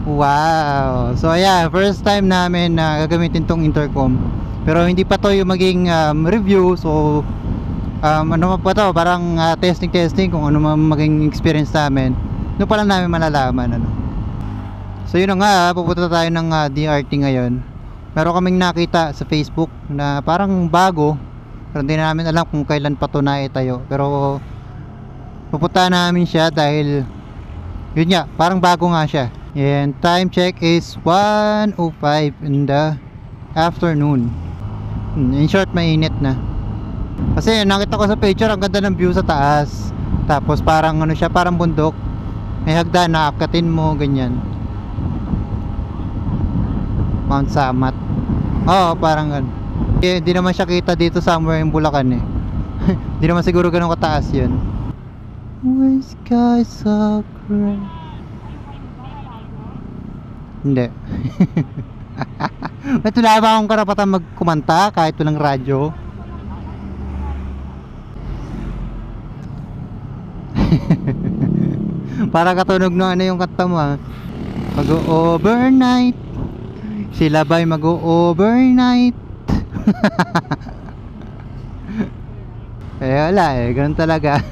Wow. So ayan, first time namin na gagamitin tong intercom. Pero hindi pa to yung maging review. So ano pa to, parang testing kung ano maging experience namin. Doon pa lang namin malalaman ano. So yun na nga, pupunta tayo ng DRT ngayon. Meron kaming nakita sa Facebook na parang bago. Pero hindi namin alam kung kailan pa to naitayo. Pero pupunta namin siya dahil yun nga, parang bago nga siya. And time check is 1:05 in the afternoon. In short, mainit na. Kasi nakita ko sa picture, ang ganda ng view sa taas. Tapos parang ano siya, parang bundok. May hagdan na akatin mo, ganyan. Mount Samat. Oo, parang ganun. Hindi naman siya kita dito somewhere in Bulacan eh. Hindi naman siguro ganun kataas yun. When skies are gray. Hindi. Ba't wala ba akong karapatan magkumanta kahit walang radyo? Para katunog no ano yung kanta mo Mag-overnight. Sila ba'y mag-overnight? Eh wala eh, ganun talaga.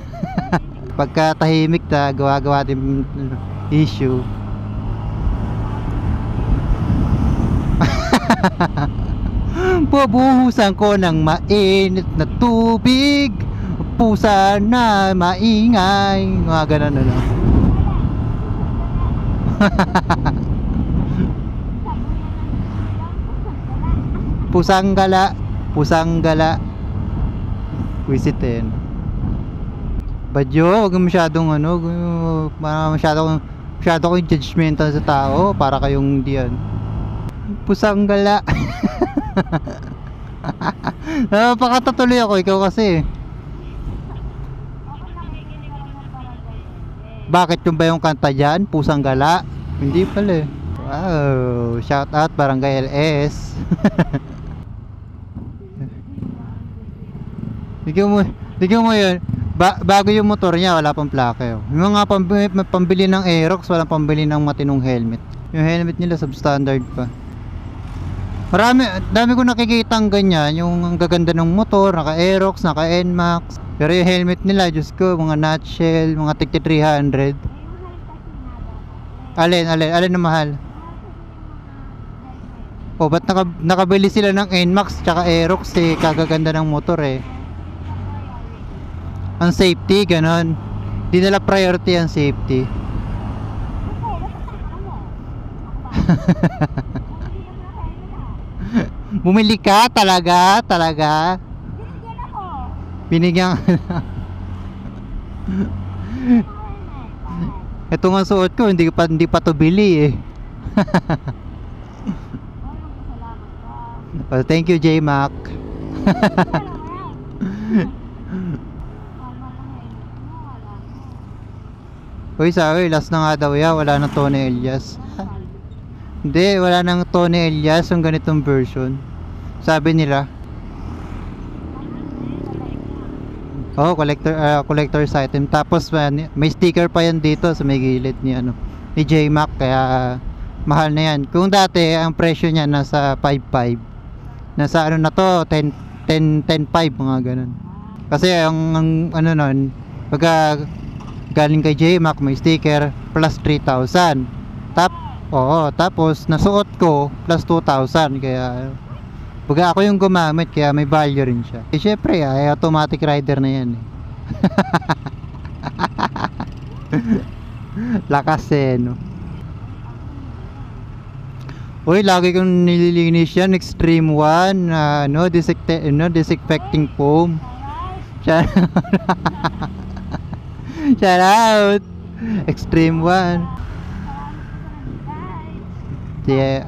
Pagka tahimik ta, gawa-gawa din issue. Pubuhusan ko ng mainit na tubig, pusa na maingay, mga ganun ano. Pusang gala wisitin. Badyo, huwag masyadong ano, masyado kong judgmental sa tao, para kayong diyan. Pusang gala. Napakatatuloy ako, ikaw kasi. Bakit yung ba yung kanta dyan? Pusang gala? Hindi pala eh. Wow, shout out Barangay LS. Tignan mo yun. Bago yung motor niya, wala pang plaka yun. Yung mga pambili ng Aerox, walang pambili ng matinong helmet. Yung helmet nila substandard pa. Dami ko nakikitang ganyan. Yung ang gaganda ng motor, naka Aerox, naka NMAX. Pero yung helmet nila, Diyos ko, mga nutshell, mga tigti 300. Alin na mahal? O ba't nakabili sila ng NMAX tsaka Aerox eh, kagaganda ng motor eh. Ang safety, ganon. Di nila priority ang safety. Bumili ka talaga. Binigyan ito nga suot ko, hindi pa to bili eh. Well, thank you J-Mac. Uy, sabi, last na nga daw yan. Wala nang Tony Elias. Hindi, wala nang Tony Elias yung ganitong version. Sabi nila. Oh, collector's item. Tapos may sticker pa yan dito sa may gilid ni J-Mac, kaya mahal na yan. Kung dati ang presyo niya nasa 5.5. Nasa ano na to, 10.5 mga ganun. Kasi ang ano nun, pagka galing kay J-Mac may sticker plus 3,000. Tapos nasuot ko plus 2,000, kaya baga ako yung gumamit, kaya may value rin siya. Eh syempre ay automatic rider na yan eh. Lakas eh no. Uy, lagi kong nililinis yan. Extreme 1 disinfecting foam. Shout out Extreme 1. Yeah.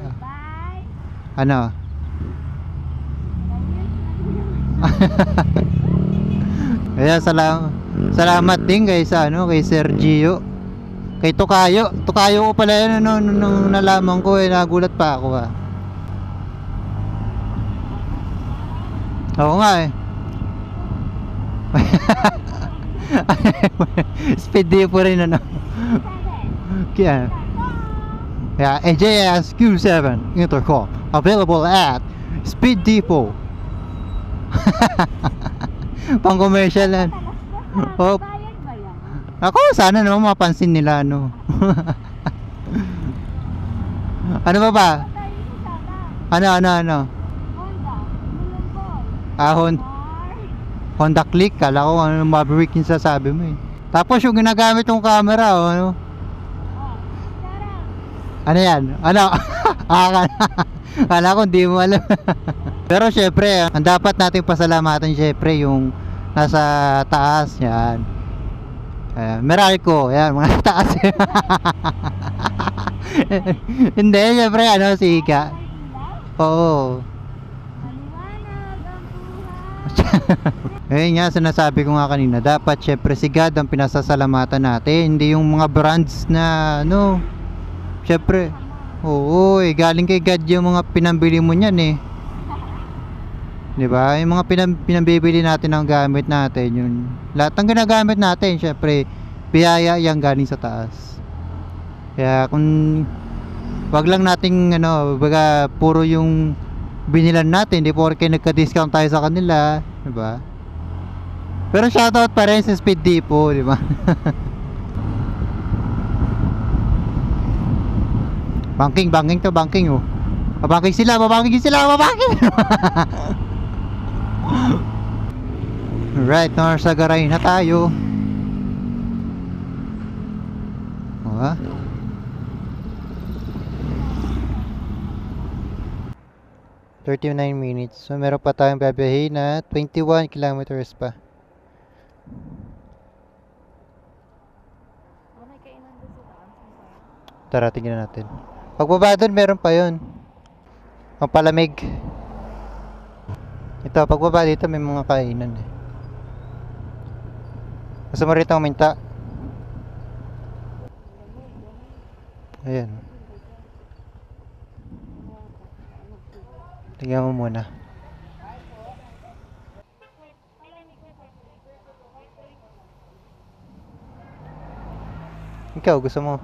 Ano? Kaya salamat din kay Sergio. Kay Tokayo ko pala yun nung nalaman ko nagulat pa ako Oo nga eh. Speed di po rin Kaya Yeah, AJS Q7 intercom available at Speed Depot. Pang commercial yan. Oh, Bayad ba yan? ako sana naman mapansin nila ano. Ano ba ba? Tayo sa sana. Ano? Honda. Mulunggol. Ahon. Mar. Honda Click, kala ko ano Maverick yung sasabi mo eh. Tapos yung ginagamit yung camera, oh, ano? Oh. Sarang. Ano yan? Ano? Kala ko hindi mo alam. Pero syempre, ang dapat nating pasalamatan syempre yung nasa taas yan. Meralco, yan, mga taas. Hindi, syempre, ano, si Ika. Oo. Maliwanag ang buhay. Ayun nga, sinasabi ko nga kanina, dapat syempre si God ang pinasasalamatan natin, hindi yung mga brands na, ano, syempre, oo, galing kay God yung mga pinambili mo niyan eh. 'Di ba? Yung mga pinambibili natin ng gamit natin, yun. Lahat ng ginagamit natin, syempre, biyaya yan galing sa taas. Kaya kung wag lang nating ano, baga puro yung binilan natin, di porke nagka-discount tayo sa kanila, 'di ba? Pero shoutout pa rin sa Speed Depot, 'di ba? Banking to, banking oh. Babangking sila. Right, nasa garay na tayo. Oh, 39 minutes. So meron pa tayong babiyahin na 21 kilometers pa. May kainan doon sa taas. Tara, tingnan natin. Pagbaba doon, meron pa yun. Mapalamig. Ito, pagbaba dito may mga kainan eh. Gusto mo rito uminta? Ayan. Tingnan mo muna. Ikaw, gusto mo?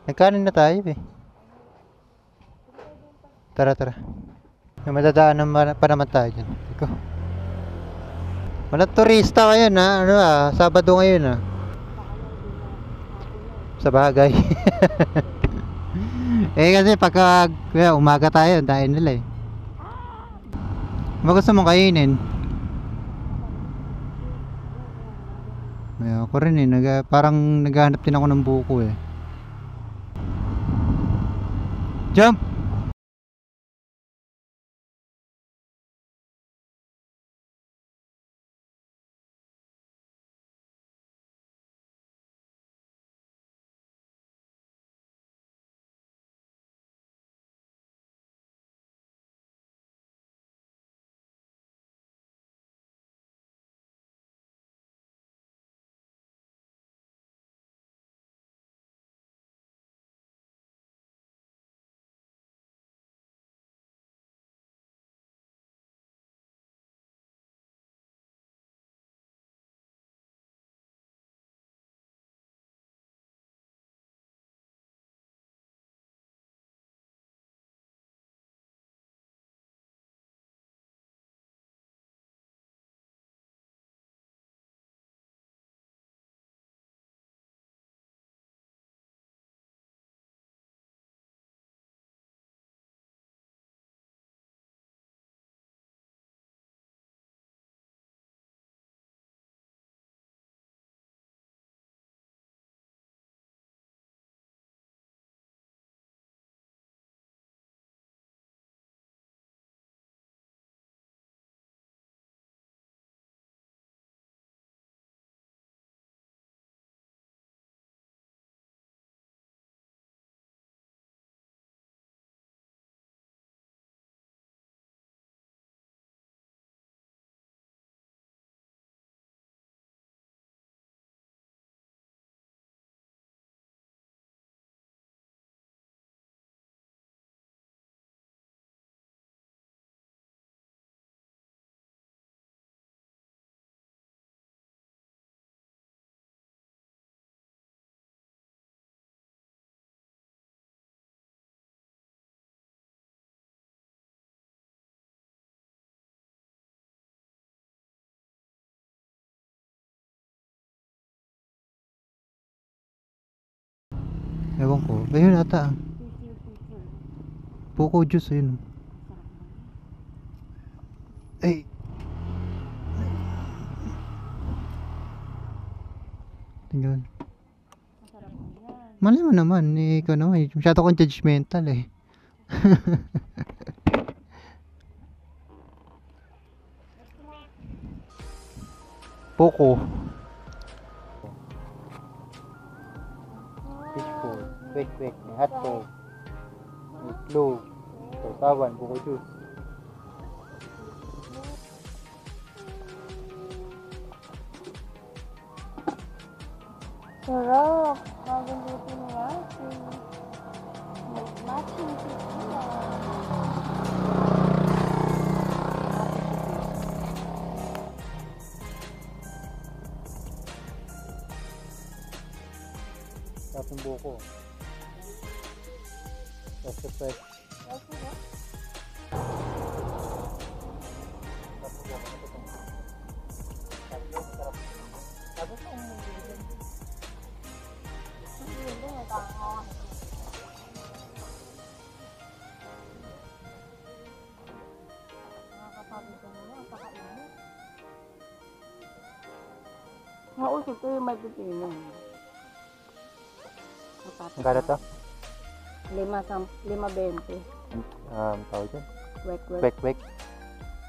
Nagkanin na tayo eh. Tara. May madadaanan pa naman tayo dyan. Ikaw. Walang turista ngayon ha. Ano Sabado ngayon Sa bagay. Kasi pagka umaga tayo, dahil nila eh. Ano gusto mong kainin? Ako rin eh. Parang naghahanap din ako ng buko eh. Jump! Ewan ko. Ayun ata. Picture. Poco juice, ayun. Ay. Tingnan. Masarap yan. Malay mo naman, eh, ikaw naman, masyado kang judgmental eh. Poco. Fishbowl, quick, may hotdog, may itlog, sausawan, buko juice. Sarap. Bagong luto ni Ate. Matching tequila. Tapos yung buko. Tapos yung fresh. Okay ba? Tapos yung buko. Tapos yung sarap. Tapos yung Hindi, natakaw. Nakakapagod ka naman. Kakainit. Nausap ko yung may pipino. Magkano to? 5.20. Tawag dyan? Wek. Wek.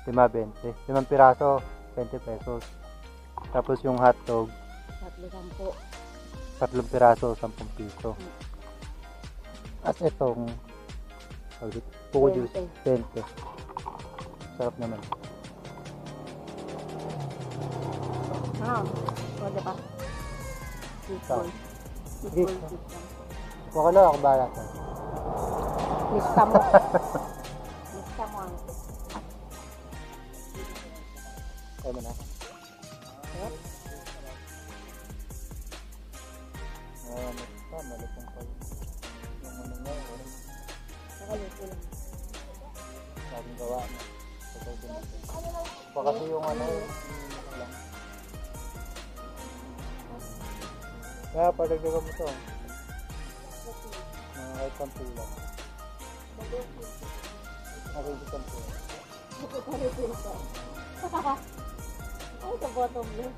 5.20. 5 piraso, 20 pesos. Tapos yung hotdog, 3.10. 3 piraso, 10 piso. At itong buko juice, 20. Sarap naman. O, diba? Ikaw. Fishball. Baka lang ako bahala sa. Lista mo. Lista mo ang Kaya mo na. Yep. Malipong pa yung ano nga. Nakaluto lang. Laging gawa na. Baka kasi yung ano lang. Kaya padagdagan mo to. Kahit 10 lang. Okay, 10. Ay, sa bottom left.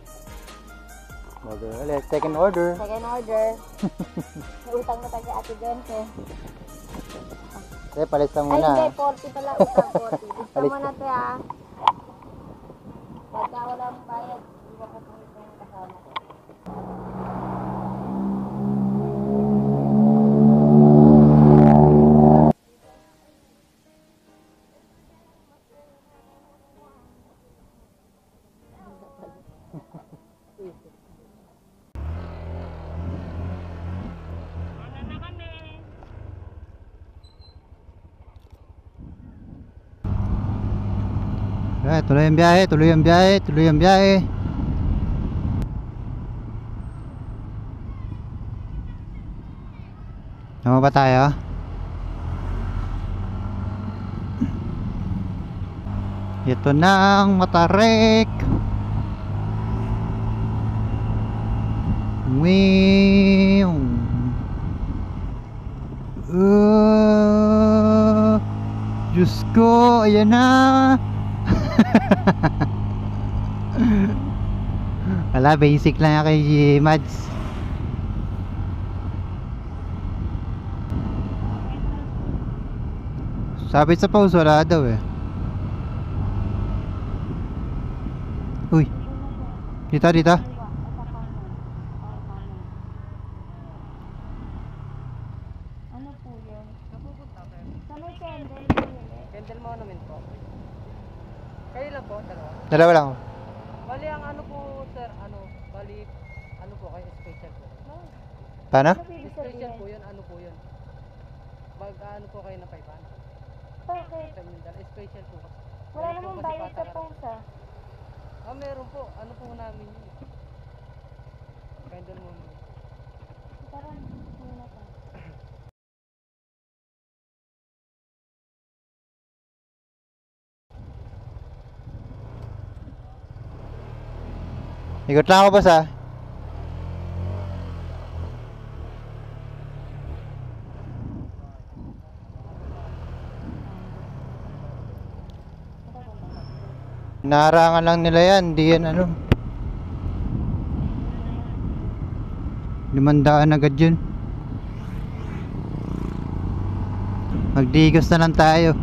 Order ulit. Second order. Second order. Nautang na tayo kay Ate Bente. Palista Ay, muna. hindi. 40 pala. Utang 40. Lista Alis mo na ito, ah. Pagka walang bayad, iwan ko po ito yung kasama ko. Tuloy ang biyahe. Tama ba tayo? Ito na ang Matarik. Diyos ko, ayan na. Wala, basic lang yan kay Mads. Sabit sa pause, wala daw eh. Uy, dito. Ano po yun? Napupunta sir. Sa may candle, Candle Monument po. Kayo lang po, dalawa. Dalawa lang. Bali ang ano po sir, bali, ano po kayo, special po. Paano? ano po ibig Special sabihin? po yun, ano po yun. Ano po kayo na 500. Bakit? Sa Mindal, special po. Wala Meron po namang kasi bayad sa patakaran. post, ah. Meron po. Ano po namin yun. Candle Monument. Parang, muna pa. Ikot lang ako, boss, ah. Inaharangan lang nila yan, di yan ano. 500 agad yun. Magdigos na lang tayo.